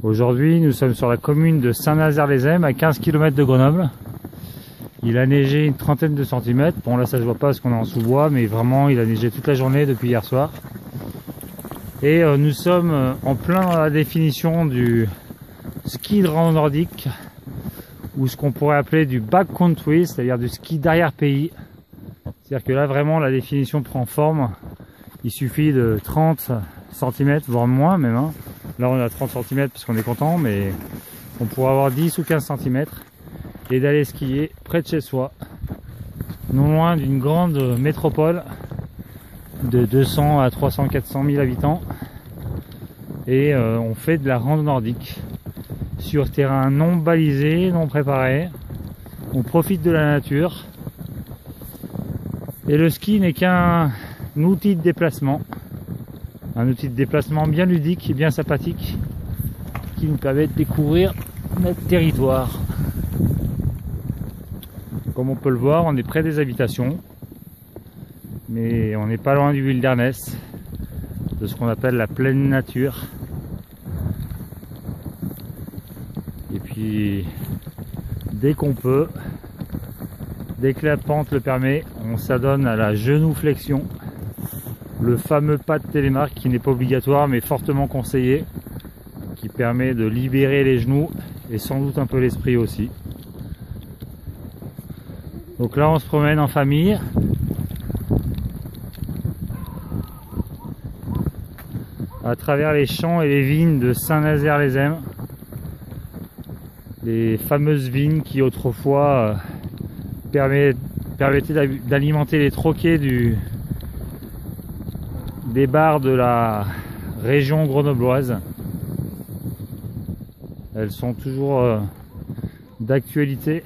Aujourd'hui, nous sommes sur la commune de Saint-Nazaire-les-Ems, à 15 km de Grenoble. Il a neigé une trentaine de centimètres. Bon, là, ça se voit pas parce qu'on est en sous-bois, mais vraiment, il a neigé toute la journée depuis hier soir. Et nous sommes en plein dans la définition du ski de rando nordique, ou ce qu'on pourrait appeler du backcountry, c'est-à-dire du ski d'arrière-pays. C'est-à-dire que là, vraiment, la définition prend forme. Il suffit de 30 cm, voire moins même. Hein. Là, on est à 30 cm parce qu'on est content, mais on pourrait avoir 10 ou 15 cm et d'aller skier près de chez soi, non loin d'une grande métropole de 200 à 300, 400 000 habitants. Et on fait de la rando nordique sur terrain non balisé, non préparé. On profite de la nature. Et le ski n'est qu'un outil de déplacement. Un outil de déplacement bien ludique et bien sympathique qui nous permet de découvrir notre territoire. Comme on peut le voir, on est près des habitations, mais on n'est pas loin du wilderness, de ce qu'on appelle la pleine nature. Et puis, dès qu'on peut, dès que la pente le permet, on s'adonne à la genuflexion. Le fameux pas de télémarque qui n'est pas obligatoire mais fortement conseillé, qui permet de libérer les genoux et sans doute un peu l'esprit aussi. Donc là on se promène en famille. À travers les champs et les vignes de Saint-Nazaire-les-Ems. Les fameuses vignes qui autrefois permettaient d'alimenter les troquets des bars de la région grenobloise. Elles sont toujours d'actualité,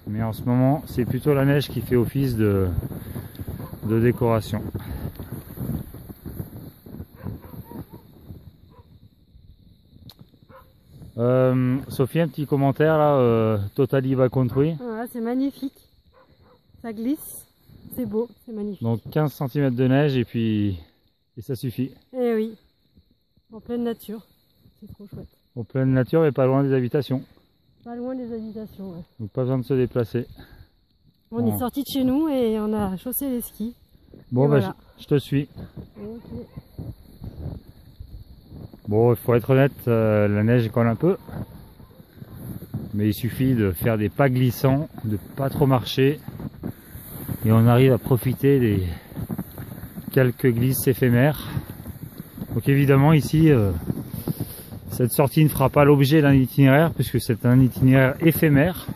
mais en ce moment c'est plutôt la neige qui fait office de décoration. Sophie, un petit commentaire là, Totally Backcountry. Voilà, c'est magnifique, ça glisse, c'est beau, c'est magnifique. Donc 15 cm de neige et ça suffit. Eh oui, en pleine nature, c'est trop chouette. En pleine nature et pas loin des habitations. Pas loin des habitations, ouais. Donc pas besoin de se déplacer. On est sorti de chez nous et on a chaussé les skis. Bon, bah, voilà. je te suis. Okay. Bon, il faut être honnête, la neige colle un peu. Mais il suffit de faire des pas glissants, de pas trop marcher. Et on arrive à profiter des quelques glisses éphémères. Donc évidemment ici, cette sortie ne fera pas l'objet d'un itinéraire puisque c'est un itinéraire éphémère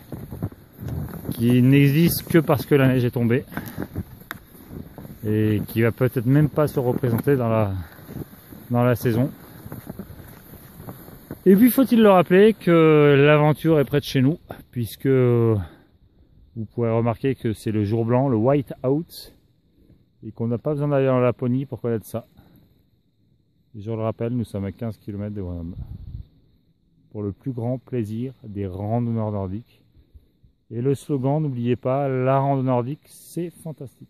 qui n'existe que parce que la neige est tombée et qui va peut-être même pas se représenter dans la saison. Et puis faut-il le rappeler que l'aventure est près de chez nous puisque vous pourrez remarquer que c'est le jour blanc, le white out, et qu'on n'a pas besoin d'aller en Laponie pour connaître ça. Et je le rappelle, nous sommes à 15 km de Grenoble pour le plus grand plaisir des randonneurs nordiques. Et le slogan, n'oubliez pas, la rando nordique, c'est fantastique.